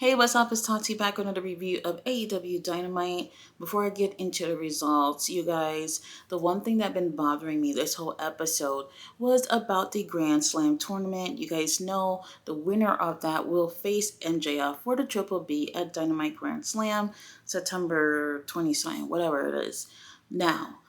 Hey, what's up? It's Tati back with another review of AEW Dynamite. Before I get into the results, you guys, the one thing that been bothering me this whole episode was about the Grand Slam tournament. You guys know the winner of that will face MJF for the Triple B at Dynamite Grand Slam, September 22nd, whatever it is. Now,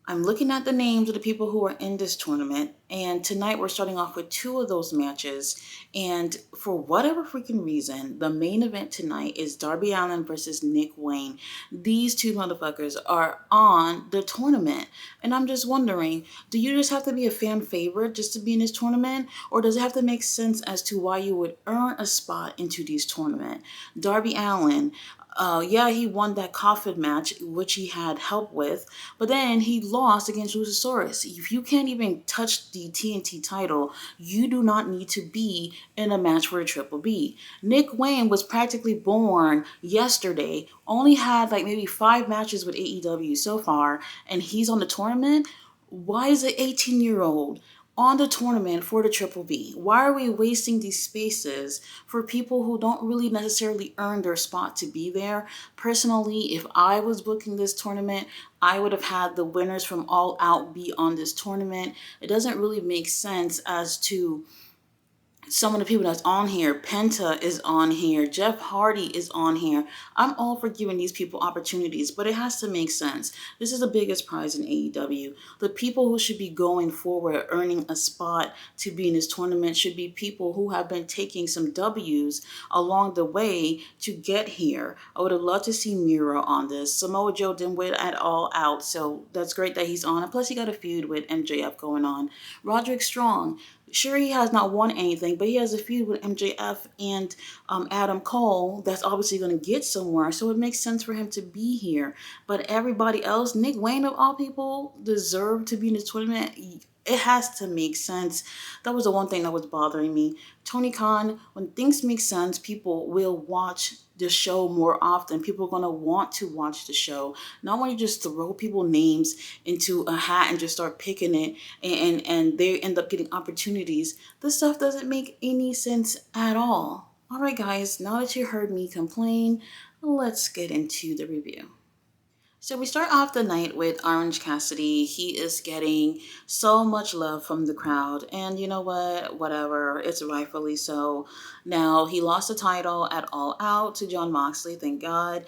I'm looking at the names of the people who are in this tournament, and tonight we're starting off with two of those matches. And for whatever freaking reason, the main event tonight is Darby Allin versus Nick Wayne. These two motherfuckers are on the tournament. And I'm just wondering, do you just have to be a fan favorite just to be in this tournament? Or does it have to make sense as to why you would earn a spot into these tournament? Darby Allin, yeah, he won that coffin match, which he had help with, but then he lost against Luchasaurus. If you can't even touch the TNT title, you do not need to be in a match for a Triple B. Nick Wayne was practically born yesterday, only had like maybe 5 matches with AEW so far, and he's on the tournament. Why is an 18-year-old on the tournament for the Triple B? Why are we wasting these spaces for people who don't really necessarily earn their spot to be there? Personally, if I was booking this tournament, I would have had the winners from All Out be on this tournament. It doesn't really make sense as to some of the people that's on here. Penta is on here. Jeff Hardy is on here. I'm all for giving these people opportunities, but it has to make sense. This is the biggest prize in AEW. The people who should be going forward, earning a spot to be in this tournament should be people who have been taking some W's along the way to get here. I would have loved to see Miro on this. Samoa Joe didn't win at all out, so that's great that he's on. And plus, he got a feud with MJF going on. Roderick Strong. Sure, he has not won anything, but he has a feud with MJF and Adam Cole that's obviously going to get somewhere, so it makes sense for him to be here. But everybody else, Nick Wayne of all people, deserve to be in this tournament. It has to make sense. That was the one thing that was bothering me. Tony Khan, when things make sense, people will watch the show more often. People are going to want to watch the show. Not when you just throw people names into a hat and just start picking it and they end up getting opportunities. This stuff doesn't make any sense at all. All right, guys, now that you heard me complain, let's get into the review. So we start off the night with Orange Cassidy. He is getting so much love from the crowd. And you know what? Whatever. It's rightfully so. Now, he lost the title at All Out to Jon Moxley. Thank God.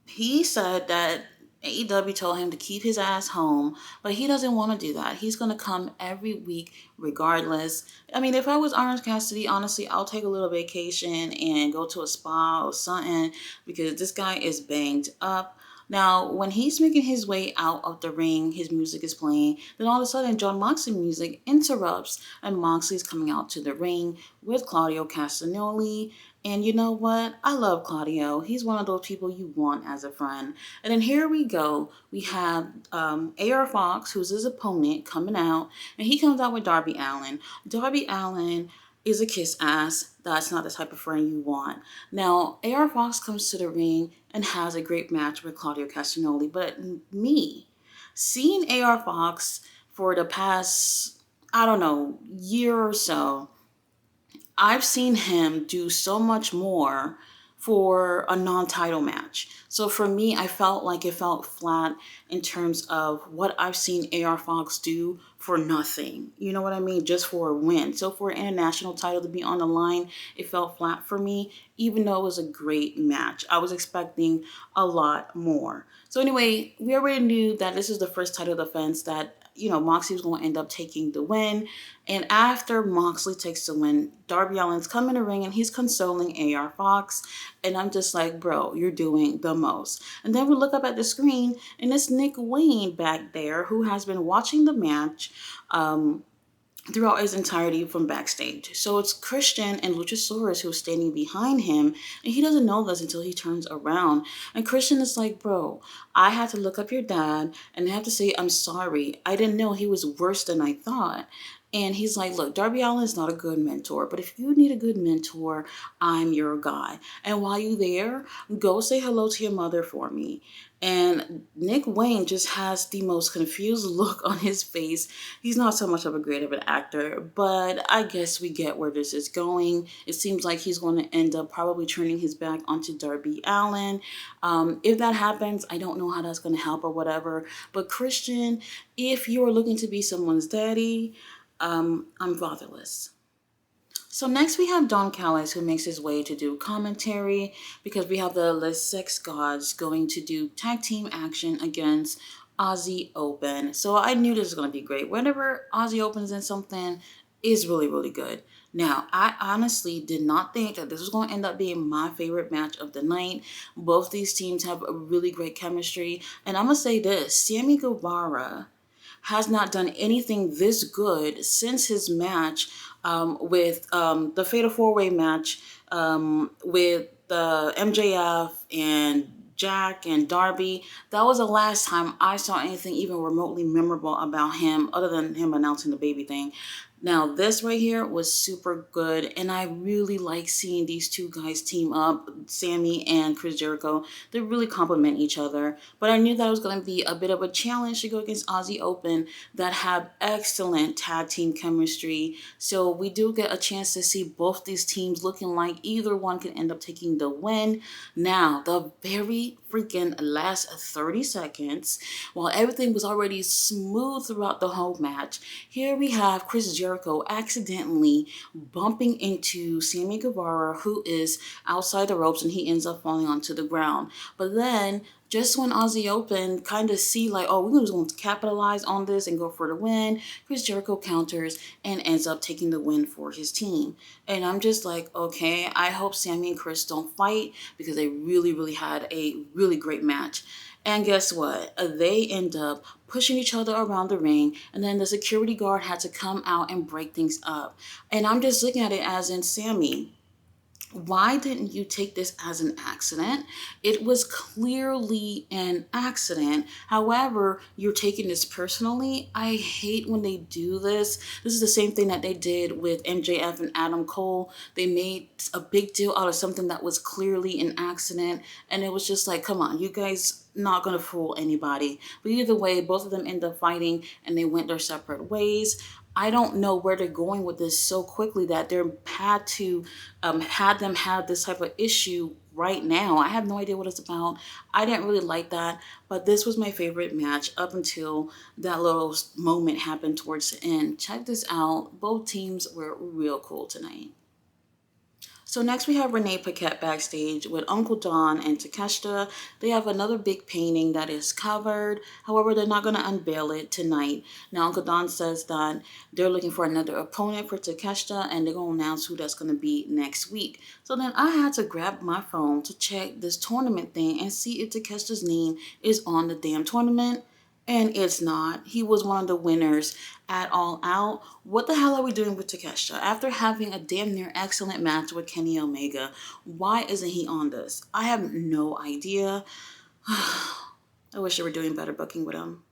He said that AEW told him to keep his ass home, but he doesn't want to do that. He's going to come every week regardless. I mean, if I was Orange Cassidy, honestly, I'll take a little vacation and go to a spa or something because this guy is banged up. Now, when he's making his way out of the ring, his music is playing. Then all of a sudden, Jon Moxley's music interrupts, and Moxley's coming out to the ring with Claudio Castagnoli. And you know what? I love Claudio. He's one of those people you want as a friend. And then here we go. We have AR Fox, who's his opponent, coming out. And he comes out with Darby Allin. Darby Allin is a kiss ass. That's not the type of friend you want. Now, AR Fox comes to the ring and has a great match with Claudio Castagnoli. But me, seeing AR Fox for the past, I don't know, year or so, I've seen him do so much more for a non-title match. So for me, I felt like it felt flat in terms of what I've seen AR Fox do for nothing. You know what I mean? Just for a win. So for an international title to be on the line, it felt flat for me, even though it was a great match. I was expecting a lot more. So anyway, we already knew that this is the first title defense that Moxley was going to end up taking the win. And after Moxley takes the win, Darby Allin's come in the ring and he's consoling AR Fox. And I'm just like, bro, you're doing the most. And then we look up at the screen and it's Nick Wayne back there who has been watching the match throughout his entirety from backstage. So it's Christian and Luchasaurus who's standing behind him, and he doesn't know this until he turns around. And Christian is like, bro, I had to look up your dad and I have to say I'm sorry. I didn't know he was worse than I thought. And he's like, look, Darby Allin is not a good mentor, but if you need a good mentor, I'm your guy. And while you're there, go say hello to your mother for me. And Nick Wayne just has the most confused look on his face. He's not so much of a great of an actor, but I guess we get where this is going. It seems like he's going to end up probably turning his back onto Darby Allin. If that happens, I don't know how that's going to help or whatever. But Christian, if you're looking to be someone's daddy, I'm fatherless. So next we have Don Callis, who makes his way to do commentary because we have the Les Sex Gods going to do tag team action against Aussie Open. So I knew this was going to be great. Whenever Aussie Open's in something, is really, really good. Now, I honestly did not think that this was going to end up being my favorite match of the night. Both these teams have a really great chemistry. And I'm going to say this, Sammy Guevara has not done anything this good since his match with the Fatal 4-Way match with the MJF and Jack and Darby. That was the last time I saw anything even remotely memorable about him other than him announcing the baby thing. Now, this right here was super good, and I really like seeing these two guys team up, Sammy and Chris Jericho. They really complement each other, but I knew that it was going to be a bit of a challenge to go against Aussie Open that have excellent tag team chemistry. So we do get a chance to see both these teams looking like either one can end up taking the win. Now, the very freaking last 30 seconds, while everything was already smooth throughout the whole match, here we have Chris Jericho accidentally bumping into Sammy Guevara, who is outside the ropes, and he ends up falling onto the ground. But then, just when Aussie Open kind of see like, oh, we're just going to capitalize on this and go for the win, Chris Jericho counters and ends up taking the win for his team. And I'm just like, okay, I hope Sammy and Chris don't fight because they really, really had a really great match. And guess what? They end up pushing each other around the ring, and then the security guard had to come out and break things up. And I'm just looking at it as in, Sammy, why didn't you take this as an accident? It was clearly an accident. However, you're taking this personally. I hate when they do this. This is the same thing that they did with MJF and Adam Cole. They made a big deal out of something that was clearly an accident, and it was just like, come on, you guys not gonna fool anybody. But either way, both of them end up fighting and they went their separate ways. I don't know where they're going with this so quickly that they're had to had them have this type of issue right now. I have no idea what it's about. I didn't really like that, but this was my favorite match up until that little moment happened towards the end. Check this out. Both teams were real cool tonight. So next we have Renee Paquette backstage with Uncle Don and Takeshita. They have another big painting that is covered. However, they're not going to unveil it tonight. Now, Uncle Don says that they're looking for another opponent for Takeshita, and they're going to announce who that's going to be next week. So then I had to grab my phone to check this tournament thing and see if Takeshita's name is on the damn tournament. And it's not. He was one of the winners at All Out. What the hell are we doing with Takeshita? After having a damn near excellent match with Kenny Omega, why isn't he on this? I have no idea. I wish they were doing better booking with him.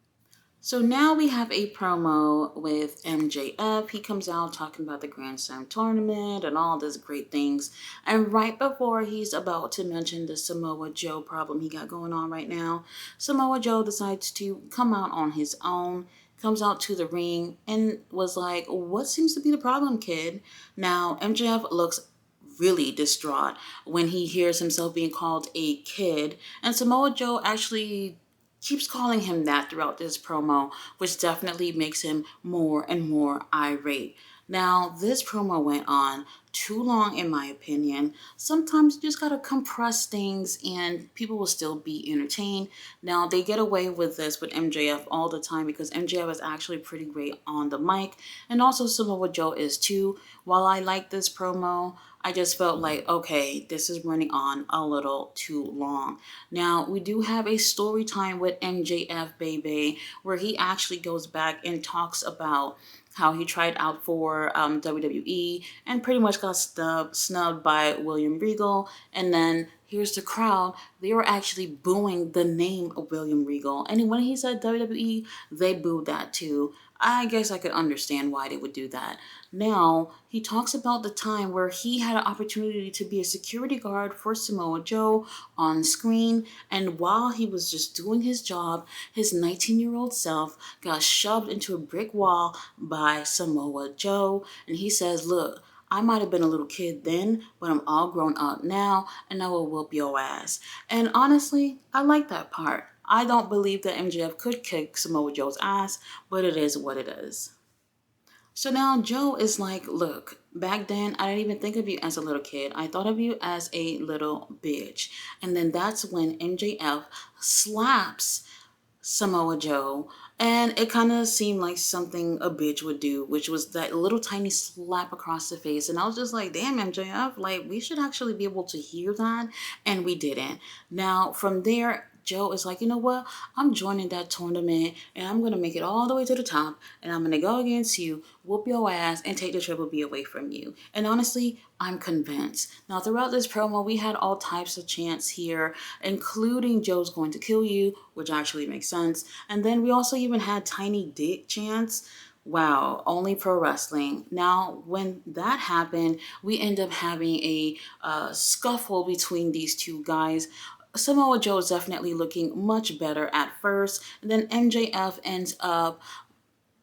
So now we have a promo with MJF. He comes out talking about the Grand Slam tournament and all these great things. And right before he's about to mention the Samoa Joe problem he got going on right now, Samoa Joe decides to come out on his own, comes out to the ring and was like, what seems to be the problem, kid? Now, MJF looks really distraught when he hears himself being called a kid. And Samoa Joe actually keeps calling him that throughout this promo, which definitely makes him more and more irate. Now, this promo went on too long, in my opinion. Sometimes you just gotta compress things and people will still be entertained. Now, they get away with this with MJF all the time because MJF is actually pretty great on the mic, and also Samoa Joe is too. While I like this promo, I just felt like, okay, this is running on a little too long. Now, we do have a story time with MJF, baby, where he actually goes back and talks about how he tried out for WWE and pretty much got snubbed by William Regal. And then here's the crowd. They were actually booing the name of William Regal. And when he said WWE, they booed that too. I guess I could understand why they would do that. Now, he talks about the time where he had an opportunity to be a security guard for Samoa Joe on screen, and while he was just doing his job, his 19-year-old self got shoved into a brick wall by Samoa Joe, and he says, "Look, I might have been a little kid then, but I'm all grown up now, and I will whoop your ass." And honestly, I like that part. I don't believe that MJF could kick Samoa Joe's ass, but it is what it is. So now Joe is like, "Look, back then I didn't even think of you as a little kid. I thought of you as a little bitch." And then that's when MJF slaps Samoa Joe, and it kind of seemed like something a bitch would do, which was that little tiny slap across the face. And I was just like, damn, MJF, like, we should actually be able to hear that, and we didn't. Now, from there, Joe is like, "You know what? I'm joining that tournament and I'm going to make it all the way to the top and I'm going to go against you, whoop your ass, and take the Triple B away from you." And honestly, I'm convinced. Now, throughout this promo, we had all types of chants here, including "Joe's going to kill you," which actually makes sense. And then we also even had tiny dick chants. Wow, only pro wrestling. Now, when that happened, we end up having a scuffle between these two guys. Samoa Joe is definitely looking much better at first, and then MJF ends up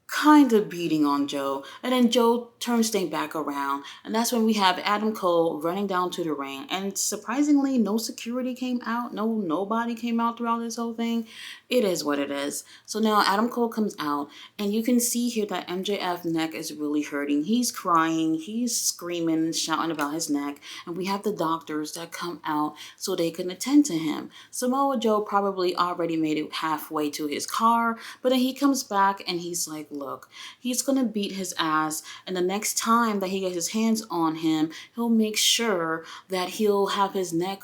kind of beating on Joe, and then Joe turns things back around, and that's when we have Adam Cole running down to the ring, and surprisingly, no security came out, nobody came out throughout this whole thing. It is what it is. So now Adam Cole comes out, and you can see here that MJF neck is really hurting. He's crying, he's screaming, shouting about his neck, and we have the doctors that come out so they can attend to him. Samoa Joe probably already made it halfway to his car, but then he comes back and he's like, "Look, he's gonna beat his ass, and the next time that he gets his hands on him, he'll make sure that he'll have his neck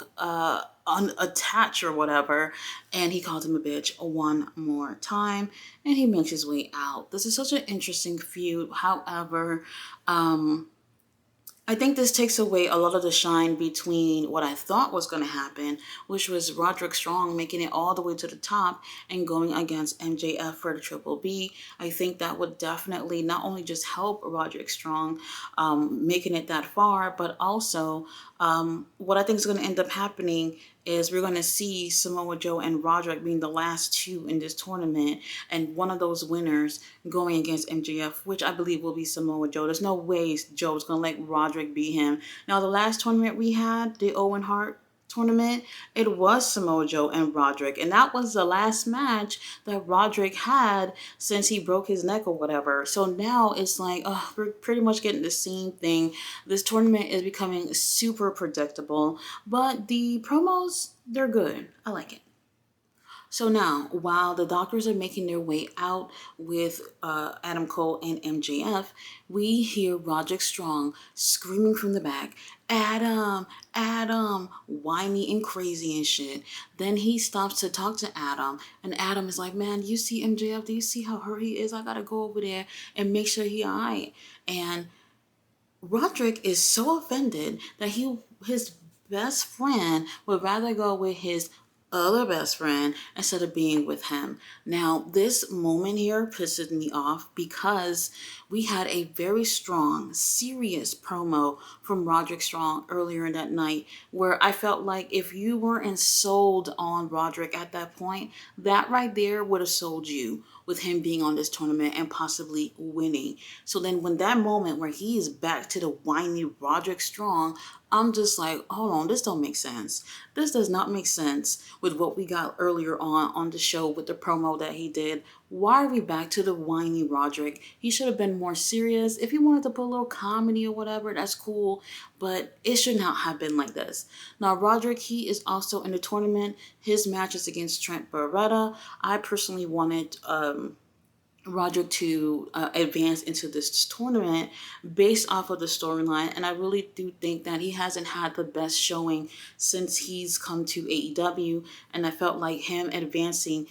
unattached or whatever." And he called him a bitch one more time, and he makes his way out. This is such an interesting feud. However, I think this takes away a lot of the shine between what I thought was going to happen, which was Roderick Strong making it all the way to the top and going against MJF for the Triple B. I think that would definitely not only just help Roderick Strong making it that far, but also what I think is going to end up happening is we're going to see Samoa Joe and Roderick being the last two in this tournament, and one of those winners going against MJF, which I believe will be Samoa Joe. There's no way Joe's going to let Roderick beat him. Now, the last tournament we had, the Owen Hart tournament, it was Samoa Joe and Roderick, and that was the last match that Roderick had since he broke his neck or whatever. So now it's like, we're pretty much getting the same thing. This tournament is becoming super predictable, but the promos, they're good. I like it. So now, while the doctors are making their way out with Adam Cole and MJF, we hear Roderick Strong screaming from the back, "Adam, Adam," whiny and crazy and shit. Then he stops to talk to Adam, and Adam is like, "Man, you see MJF? Do you see how hurt he is? I gotta go over there and make sure he alright." And Roderick is so offended that his best friend would rather go with his other best friend instead of being with him. Now, this moment here pisses me off because we had a very strong, serious promo from Roderick Strong earlier in that night where I felt like if you weren't sold on Roderick at that point, that right there would have sold you with him being on this tournament and possibly winning. So then when that moment where he is back to the whiny Roderick Strong, I'm just like, hold on, this don't make sense. This does not make sense with what we got earlier on the show with the promo that he did. Why are we back to the whiny Roderick? He should have been more serious. If he wanted to put a little comedy or whatever, that's cool, but it should not have been like this. Now, Roderick, he is also in the tournament. His match is against Trent Beretta. I personally wanted Roderick to advance into this tournament based off of the storyline, and I really do think that he hasn't had the best showing since he's come to AEW, and I felt like him advancing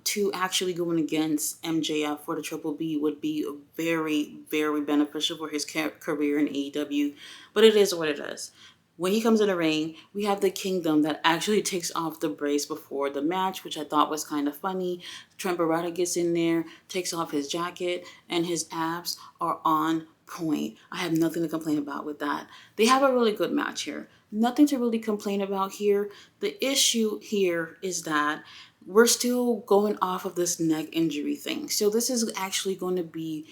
to actually going against MJF for the Triple B would be very, very beneficial for his career in AEW, but it is what it is. When he comes in the ring, we have the Kingdom that actually takes off the brace before the match, which I thought was kind of funny. Trent Beretta gets in there, takes off his jacket, and his abs are on point. I have nothing to complain about with that. They have a really good match here. Nothing to really complain about here. The issue here is that we're still going off of this neck injury thing. So this is actually going to be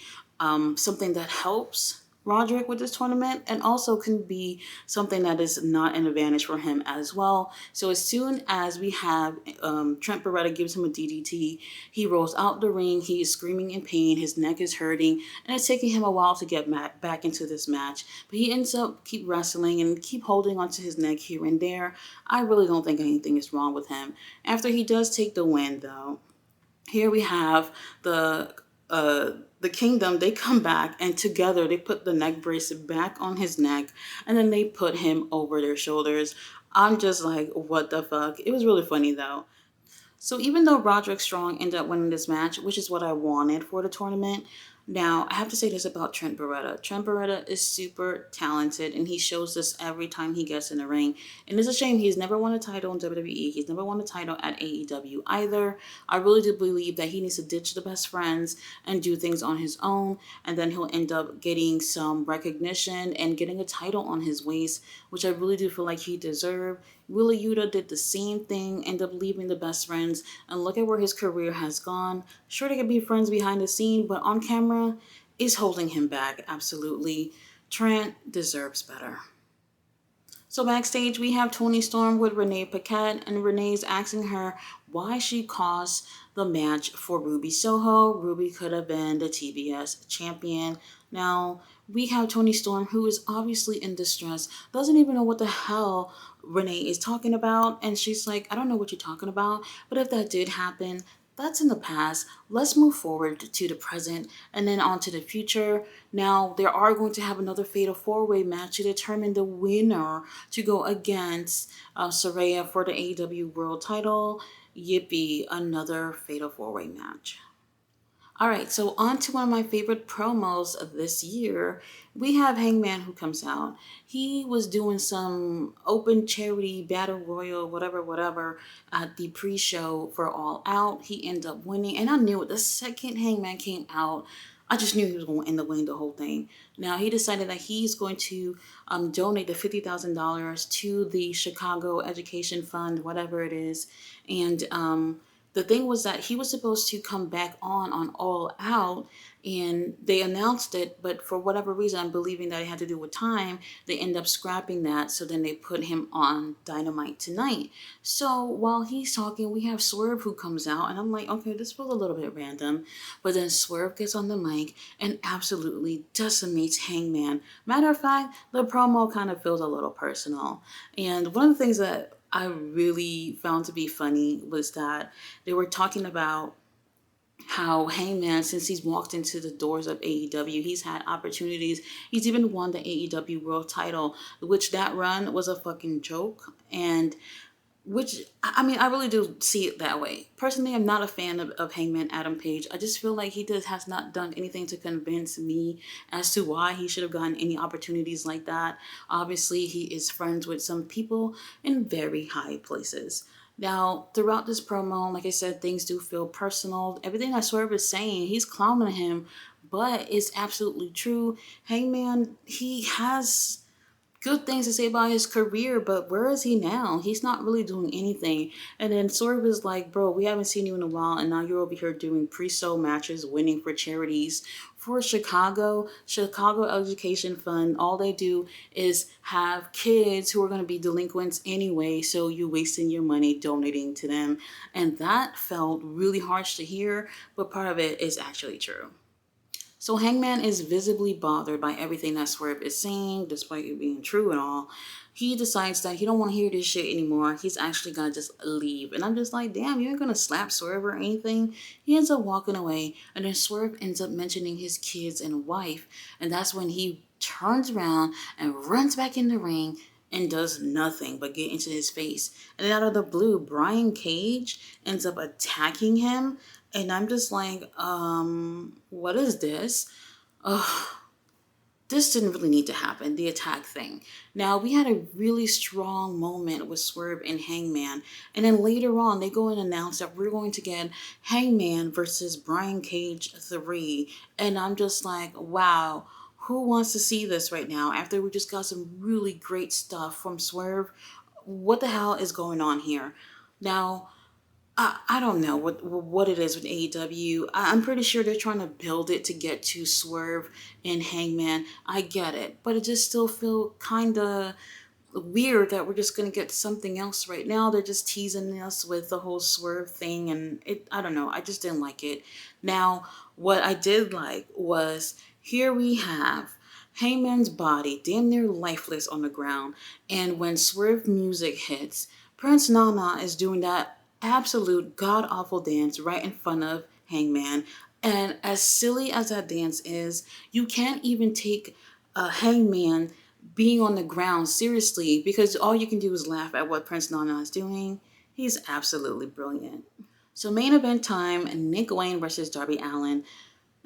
something that helps Roderick with this tournament, and also can be something that is not an advantage for him as well. So as soon as we have Trent Beretta gives him a DDT, he rolls out the ring, he is screaming in pain, his neck is hurting, and it's taking him a while to get back into this match. But he ends up keep wrestling and keep holding onto his neck here and there. I really don't think anything is wrong with him. After he does take the win though, here we have the Kingdom. They come back and together they put the neck brace back on his neck, and then they put him over their shoulders. I'm just like, what the fuck? It was really funny though. So even though Roderick Strong ended up winning this match, which is what I wanted for the tournament, now I have to say this about Trent Beretta. Trent Beretta is super talented, and he shows this every time he gets in the ring. And it's a shame he's never won a title in WWE. He's never won a title at AEW either. I really do believe that he needs to ditch the best friends and do things on his own, and then he'll end up getting some recognition and getting a title on his waist, which I really do feel like he deserved. Wheeler Yuta did the same thing, end up leaving the best friends, and look at where his career has gone. Sure, they can be friends behind the scene, but on camera is holding him back, absolutely. Trent deserves better. So backstage, we have Toni Storm with Renee Paquette, and Renee's asking her why she caused the match for Ruby Soho. Ruby could have been the TBS champion. Now, we have Toni Storm, who is obviously in distress, doesn't even know what the hell Renee is talking about, and she's like, I don't know what you're talking about, but if that did happen, that's in the past. Let's move forward to the present and then on to the future. Now, they are going to have another Fatal 4-Way match to determine the winner to go against Saraya for the AEW World title. Yippee, another Fatal 4-Way match. All right, so on to one of my favorite promos of this year. We have Hangman who comes out. He was doing some open charity battle royal, whatever, at the pre-show for All Out. He ended up winning, and I knew it. The second Hangman came out, I just knew he was going to end up winning the whole thing. Now, he decided that he's going to donate the $50,000 to the Chicago Education Fund, whatever it is, and the thing was that he was supposed to come back on All Out, and they announced it, but for whatever reason, I'm believing that it had to do with time, they end up scrapping that, so then they put him on Dynamite tonight. So while he's talking, we have Swerve who comes out, and I'm like, okay, this was a little bit random, but then Swerve gets on the mic and absolutely decimates Hangman. Matter of fact, the promo kind of feels a little personal, and one of the things that I really found to be funny was that they were talking about how Hangman, since he's walked into the doors of AEW, he's had opportunities. He's even won the AEW World title, which that run was a fucking joke. And which, I mean, I really do see it that way. Personally, I'm not a fan of Hangman Adam Page. I just feel like he just has not done anything to convince me as to why he should have gotten any opportunities like that. Obviously, he is friends with some people in very high places. Now, throughout this promo, like I said, things do feel personal. Everything that Swerve is saying, he's clowning him, but it's absolutely true. Hangman, he has good things to say about his career, but where is he now? He's not really doing anything. And then Swerve is like, bro, we haven't seen you in a while, and now you're over here doing pre-show matches, winning for charities for Chicago Education Fund. All they do is have kids who are going to be delinquents anyway, so you're wasting your money donating to them. And that felt really harsh to hear, but part of it is actually true. So Hangman is visibly bothered by everything that Swerve is saying, despite it being true and all. He decides that he don't want to hear this shit anymore. He's actually gonna just leave. And I'm just like, damn, you ain't gonna slap Swerve or anything. He ends up walking away, and then Swerve ends up mentioning his kids and wife. And that's when he turns around and runs back in the ring and does nothing but get into his face. And then out of the blue, Brian Cage ends up attacking him. And I'm just like, what is this? Ugh. this didn't really need to happen, the attack thing. Now, we had a really strong moment with Swerve and Hangman, and then later on, they go and announce that we're going to get Hangman versus Brian Cage 3, and I'm just like, wow, who wants to see this right now after we just got some really great stuff from Swerve? What the hell is going on here? Now, I don't know what it is with AEW. I'm pretty sure they're trying to build it to get to Swerve and Hangman. I get it, but it just still feel kind of weird that we're just gonna get something else right now. They're just teasing us with the whole Swerve thing, and I don't know. I just didn't like it. Now, what I did like was here we have Hangman's body damn near lifeless on the ground, and when Swerve music hits, Prince Nana is doing that absolute god awful dance right in front of Hangman. And as silly as that dance is, you can't even take a Hangman being on the ground seriously because all you can do is laugh at what Prince Nana is doing. He's absolutely brilliant. So main event time, Nick Wayne versus Darby Allin.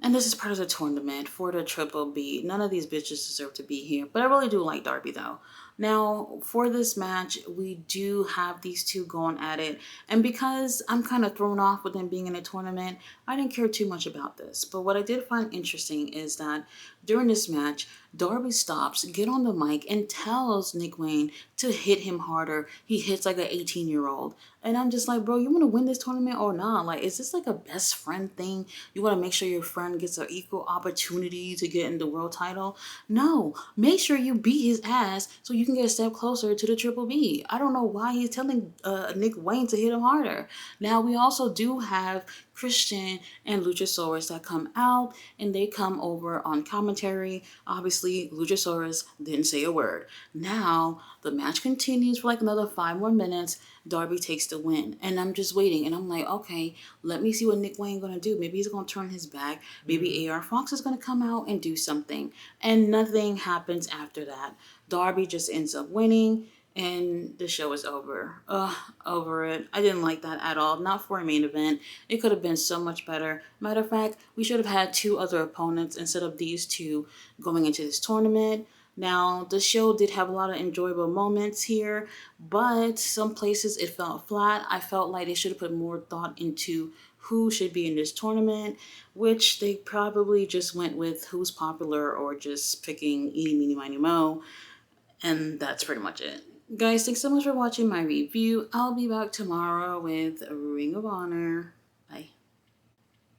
And this is part of the tournament for the Triple B. None of these bitches deserve to be here, but I really do like Darby though. Now, for this match, we do have these two going at it, and because I'm kind of thrown off with them being in a tournament, I didn't care too much about this. But what I did find interesting is that during this match, Darby stops, get on the mic, and tells Nick Wayne to hit him harder. He hits like an 18-year-old. And I'm just like, bro, you want to win this tournament or not? Like, is this like a best friend thing? You want to make sure your friend gets an equal opportunity to get in the world title? No, make sure you beat his ass so you can get a step closer to the Triple B. I don't know why he's telling Nick Wayne to hit him harder. Now, we also do have Christian and Luchasaurus that come out, and they come over on commentary. Obviously, Luchasaurus didn't say a word. Now, the match continues for like another 5 more minutes. Darby takes the win, and I'm just waiting, and I'm like, okay, let me see what Nick Wayne gonna do. Maybe he's gonna turn his back. Maybe AR Fox is gonna come out and do something, and nothing happens after that. Darby just ends up winning, and the show is over. Ugh, over it. I didn't like that at all. Not for a main event. It could have been so much better. Matter of fact, we should have had 2 other opponents instead of these 2 going into this tournament. Now, the show did have a lot of enjoyable moments here, but some places it felt flat. I felt like they should have put more thought into who should be in this tournament, which they probably just went with who's popular or just picking eeny, meeny, miny, mo. And that's pretty much it. Guys, thanks so much for watching my review. I'll be back tomorrow with Ring of Honor.